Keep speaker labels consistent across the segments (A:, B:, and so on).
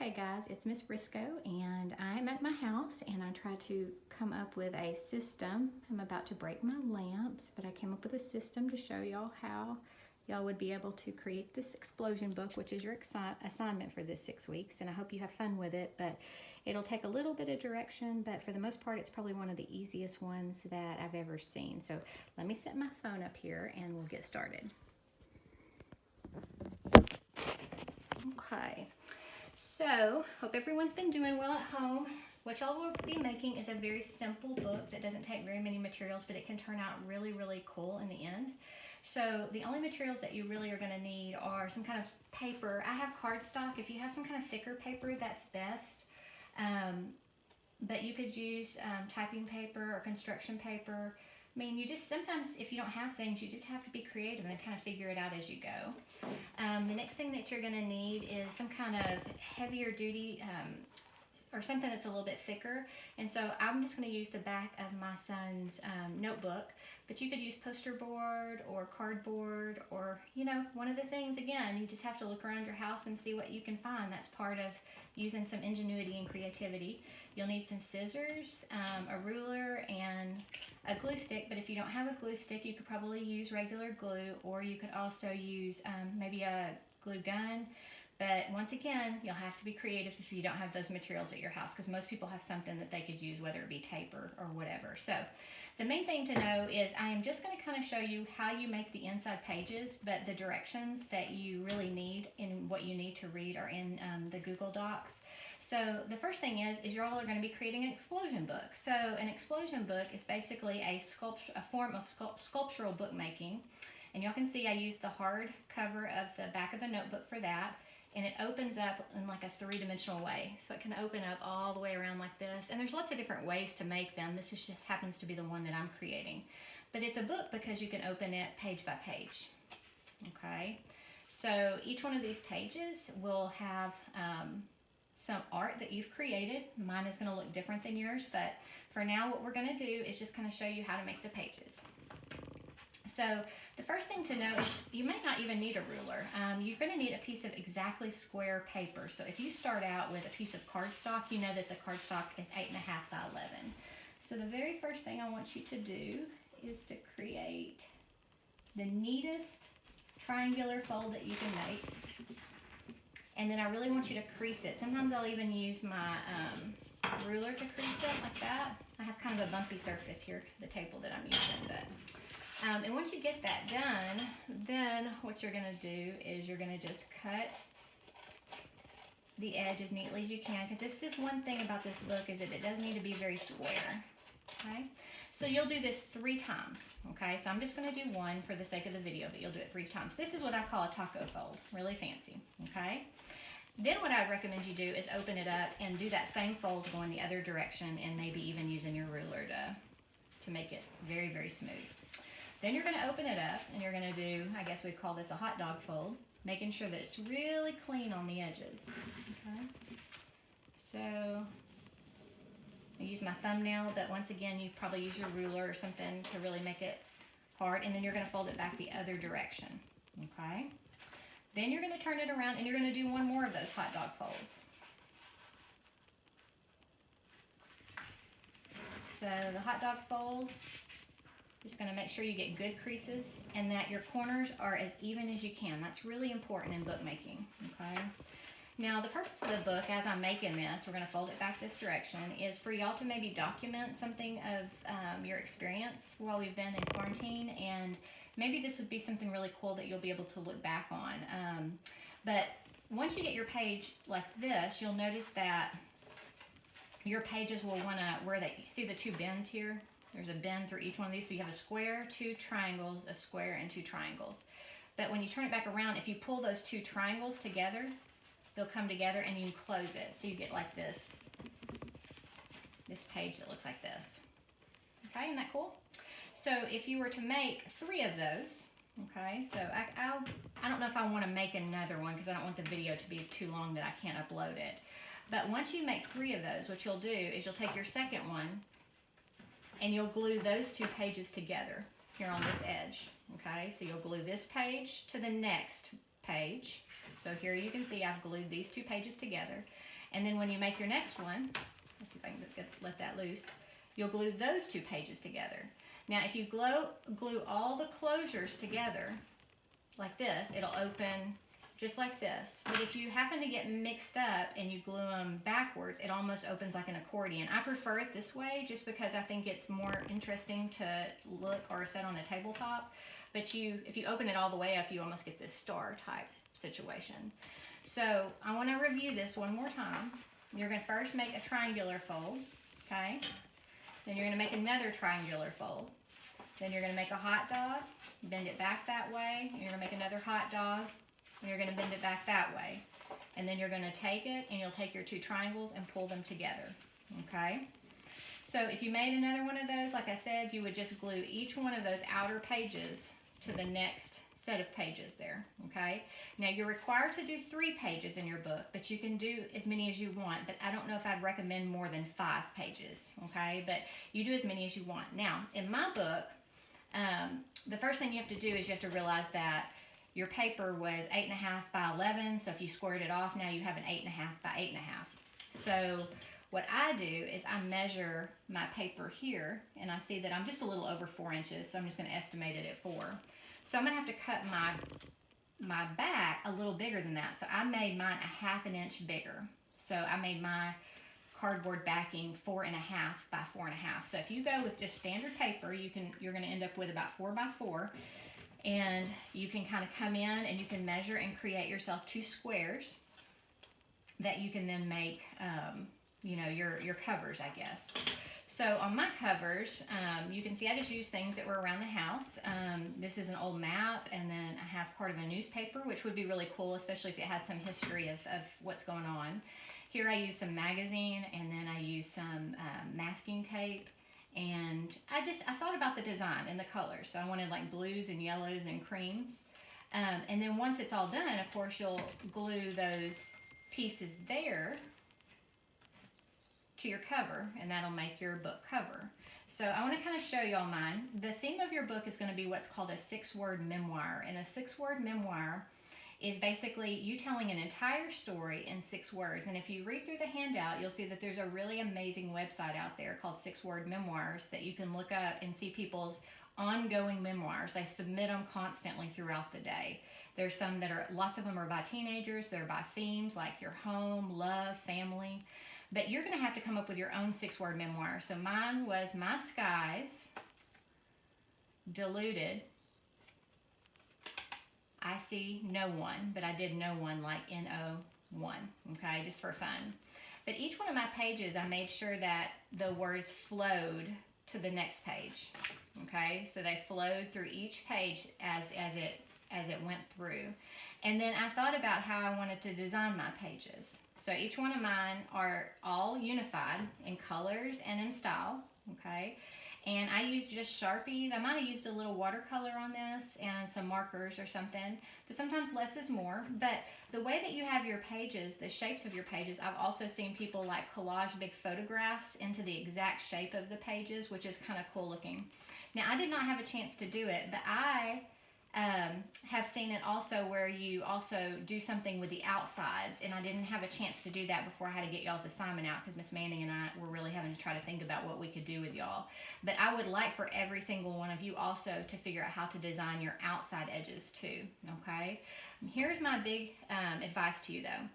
A: Okay guys, it's Miss Briscoe and I'm at my house and I tried to come up with a system. I'm about to break my lamps, but I came up with a system to show y'all how y'all would be able to create this explosion book, which is your assignment for this 6 weeks, and I hope you have fun with it, but it'll take a little bit of direction, but for the most part it's probably one of the easiest ones that I've ever seen. So let me set my phone up here and we'll get started. Okay. So, hope everyone's been doing well at home. What y'all will be making is a very simple book that doesn't take very many materials, but it can turn out really, really cool in the end. So, the only materials that you really are going to need are some kind of paper. I have cardstock. If you have some kind of thicker paper, that's best. But you could use typing paper or construction paper. I mean, you just sometimes, if you don't have things, you just have to be creative and kind of figure it out as you go. The next thing that you're going to need is some kind of heavier duty or something that's a little bit thicker. And so I'm just going to use the back of my son's notebook, but you could use poster board or cardboard or, you know, one of the things, again, you just have to look around your house and see what you can find. That's part of using some ingenuity and creativity. You'll need some scissors, a ruler, and a glue stick, but if you don't have a glue stick, you could probably use regular glue, or you could also use maybe a glue gun. But once again, you'll have to be creative if you don't have those materials at your house, because most people have something that they could use, whether it be tape or whatever. So the main thing to know is I am just going to kind of show you how you make the inside pages, but the directions that you really need and what you need to read are in the Google Docs. So the first thing is you all are going to be creating an explosion book. So an explosion book is basically a form of sculptural bookmaking. And y'all can see I used the hard cover of the back of the notebook for that. And it opens up in like a three-dimensional way. So it can open up all the way around like this. And there's lots of different ways to make them. This just happens to be the one that I'm creating. But it's a book because you can open it page by page. Okay? So each one of these pages will have some art that you've created. Mine is going to look different than yours, but for now what we're going to do is just kind of show you how to make the pages. So the first thing to know is you may not even need a ruler. You're going to need a piece of exactly square paper. So if you start out with a piece of cardstock, you know that the cardstock is 8.5 by 11. So the very first thing I want you to do is to create the neatest triangular fold that you can make. And then I really want you to crease it. Sometimes I'll even use my ruler to crease it like that. I have kind of a bumpy surface here, the table that I'm using. But and once you get that done, then what you're going to do is you're going to just cut the edge as neatly as you can. Because this is one thing about this book is that it does need to be very square. Okay? So you'll do this 3 times. Okay? So I'm just going to do one for the sake of the video, but you'll do it 3 times. This is what I call a taco fold. Really fancy. Okay? Then what I recommend you do is open it up and do that same fold going the other direction, and maybe even using your ruler to make it very, very smooth. Then you're going to open it up and you're going to do, I guess we'd call this a hot dog fold, making sure that it's really clean on the edges. Okay? So I use my thumbnail, but once again you probably use your ruler or something to really make it hard, and then you're going to fold it back the other direction. Okay? Then you're going to turn it around and you're going to do one more of those hot dog folds. So the hot dog fold, just going to make sure you get good creases and that your corners are as even as you can. That's really important in bookmaking. Okay? Now the purpose of the book, as I'm making this, we're going to fold it back this direction, is for y'all to maybe document something of your experience while we've been in quarantine, and maybe this would be something really cool that you'll be able to look back on. But once you get your page like this, you'll notice that your pages will want to, where they, see the 2 bends here? There's a bend through each one of these. So you have a square, 2 triangles, a square, and 2 triangles. But when you turn it back around, if you pull those 2 triangles together, they'll come together and you close it. So you get like this page that looks like this. Okay, isn't that cool? So if you were to make 3 of those, okay, so I don't know if I want to make another one because I don't want the video to be too long that I can't upload it. But once you make 3 of those, what you'll do is you'll take your second one and you'll glue those 2 pages together here on this edge. Okay, so you'll glue this page to the next page. So here you can see I've glued these 2 pages together. And then when you make your next one, let's see if I can let that loose, you'll glue those 2 pages together. Now if you glue all the closures together like this, it'll open just like this. But if you happen to get mixed up and you glue them backwards, it almost opens like an accordion. I prefer it this way just because I think it's more interesting to look or set on a tabletop. But if you open it all the way up, you almost get this star type situation. So I want to review this one more time. You're going to first make a triangular fold, okay? Then you're going to make another triangular fold. Then you're going to make a hot dog, bend it back that way, and you're going to make another hot dog, and you're going to bend it back that way. And then you're going to take it, and you'll take your 2 triangles and pull them together, okay? So if you made another one of those, like I said, you would just glue each one of those outer pages to the next set of pages there, okay? Now you're required to do 3 pages in your book, but you can do as many as you want, but I don't know if I'd recommend more than 5 pages, okay? But you do as many as you want. Now, in my book, the first thing you have to do is you have to realize that your paper was 8.5 by 11, so if you squared it off, now you have an 8.5 by 8.5. So what I do is I measure my paper here, and I see that I'm just a little over 4 inches, so I'm just going to estimate it at 4. So I'm going to have to cut my back a little bigger than that. So I made mine a 1/2 inch bigger. So I made my cardboard backing 4.5 by 4.5. So if you go with just standard paper, you're going to end up with about 4 by 4. And you can kind of come in and you can measure and create yourself 2 squares that you can then make, your covers, I guess. So on my covers, you can see I just used things that were around the house. This is an old map, and then I have part of a newspaper, which would be really cool, especially if it had some history of what's going on. Here I use some magazine, and then I use some masking tape. And I thought about the design and the colors. So I wanted like blues and yellows and creams. And then once it's all done, of course, you'll glue those pieces there to your cover, and that'll make your book cover. So I want to kind of show y'all mine. The theme of your book is going to be what's called a 6-word memoir. And a 6-word memoir is basically you telling an entire story in 6 words. And if you read through the handout, you'll see that there's a really amazing website out there called 6-Word Memoirs that you can look up and see people's ongoing memoirs. They submit them constantly throughout the day. There's some that are, lots of them are by teenagers. They're by themes like your home, love, family. But you're going to have to come up with your own 6-word memoir. So mine was My Skies, Diluted, I See No One, but I did no one like N-O-1, okay, just for fun. But each one of my pages, I made sure that the words flowed to the next page, okay? So they flowed through each page as it went through. And then I thought about how I wanted to design my pages. So each one of mine are all unified in colors and in style, okay? And I used just Sharpies. I might have used a little watercolor on this and some markers or something, but sometimes less is more. But the way that you have your pages, the shapes of your pages, I've also seen people like collage big photographs into the exact shape of the pages, which is kind of cool looking. Now, I did not have a chance to do it, but I have seen it also where you also do something with the outsides, and I didn't have a chance to do that before I had to get y'all's assignment out because Miss Manning and I were really having to try to think about what we could do with y'all. But I would like for every single one of you also to figure out how to design your outside edges too, okay? And here's my big advice to you though.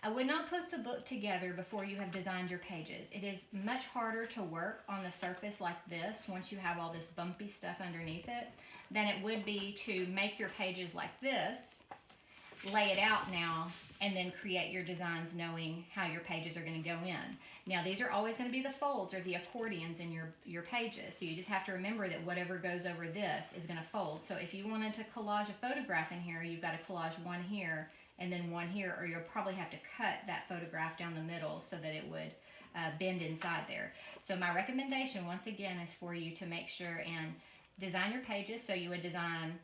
A: I would not put the book together before you have designed your pages. It is much harder to work on the surface like this once you have all this bumpy stuff underneath it than it would be to make your pages like this, lay it out now, and then create your designs knowing how your pages are going to go in. Now these are always going to be the folds or the accordions in your pages, so you just have to remember that whatever goes over this is going to fold. So if you wanted to collage a photograph in here, you've got to collage one here and then one here, or you'll probably have to cut that photograph down the middle so that it would bend inside there. So my recommendation once again is for you to make sure and design your pages. So you would design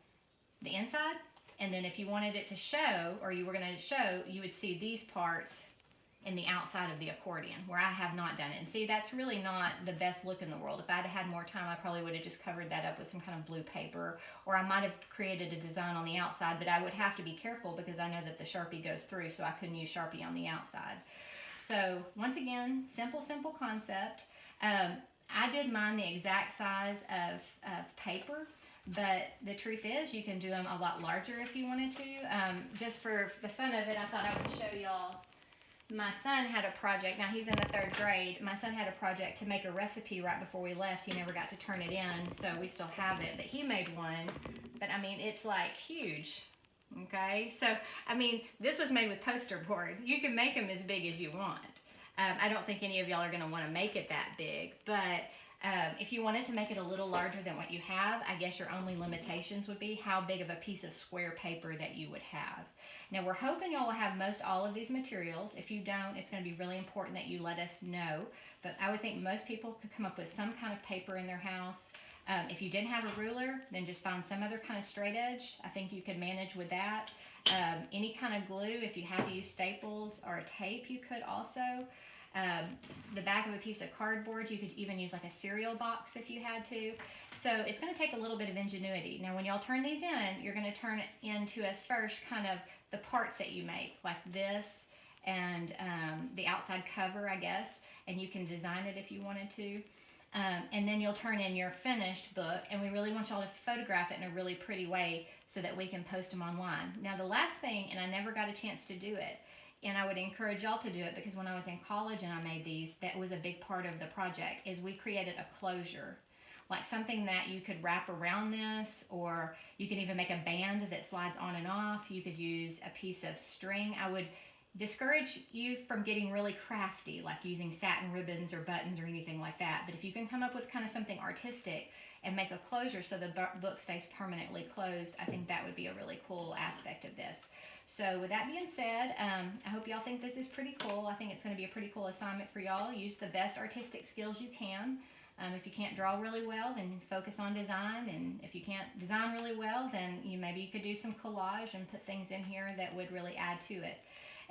A: the inside, and then if you wanted it to show, or you were going to show, you would see these parts in the outside of the accordion, where I have not done it. And see, that's really not the best look in the world. If I'd had more time, I probably would have just covered that up with some kind of blue paper, or I might have created a design on the outside, but I would have to be careful because I know that the Sharpie goes through, so I couldn't use Sharpie on the outside. So once again, simple concept. I did mine the exact size of paper, but the truth is you can do them a lot larger if you wanted to. Just for the fun of it, I thought I would show y'all. My son had a project. Now he's in the 3rd grade. My son had a project to make a recipe right before we left. He never got to turn it in, so we still have it. But he made one. But I mean, it's like huge. Okay, so I mean, this was made with poster board. You can make them as big as you want. I don't think any of y'all are going to want to make it that big, but if you wanted to make it a little larger than what you have, I guess your only limitations would be how big of a piece of square paper that you would have. Now we're hoping y'all will have most all of these materials. If you don't, it's going to be really important that you let us know. But I would think most people could come up with some kind of paper in their house. If you didn't have a ruler, then just find some other kind of straight edge. I think you could manage with that. Any kind of glue, if you have to use staples or a tape, you could also. The back of a piece of cardboard, you could even use like a cereal box if you had to. So it's going to take a little bit of ingenuity. Now when y'all turn these in, you're going to turn it into as first kind of the parts that you make, like this and the outside cover, I guess, and you can design it if you wanted to. And then you'll turn in your finished book, and we really want y'all to photograph it in a really pretty way so that we can post them online. Now the last thing, and I never got a chance to do it, and I would encourage y'all to do it because when I was in college and I made these, that was a big part of the project, is we created a closure. Like something that you could wrap around this, or you can even make a band that slides on and off. You could use a piece of string. I would discourage you from getting really crafty, like using satin ribbons or buttons or anything like that. But if you can come up with kind of something artistic and make a closure so the book stays permanently closed, I think that would be a really cool aspect of this. So with that being said, I hope y'all think this is pretty cool. I think it's going to be a pretty cool assignment for y'all. Use the best artistic skills you can. If you can't draw really well, then focus on design. And if you can't design really well, then maybe you could do some collage and put things in here that would really add to it.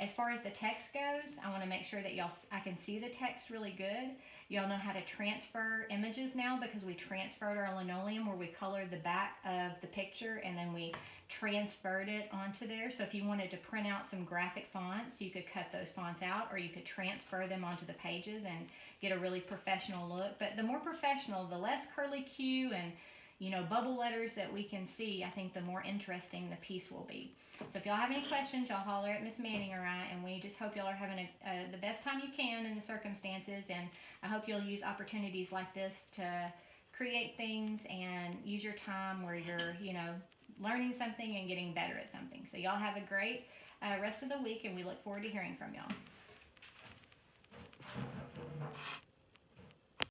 A: As far as the text goes, I want to make sure that I can see the text really good. Y'all know how to transfer images now because we transferred our linoleum where we colored the back of the picture and then we transferred it onto there. So if you wanted to print out some graphic fonts, you could cut those fonts out or you could transfer them onto the pages and get a really professional look. But the more professional, the less curly Q and bubble letters that we can see, I think the more interesting the piece will be. So if y'all have any questions, y'all holler at Miss Manning or I, and we just hope y'all are having the best time you can in the circumstances, and I hope you'll use opportunities like this to create things and use your time where you're, learning something and getting better at something. So y'all have a great rest of the week, and we look forward to hearing from y'all.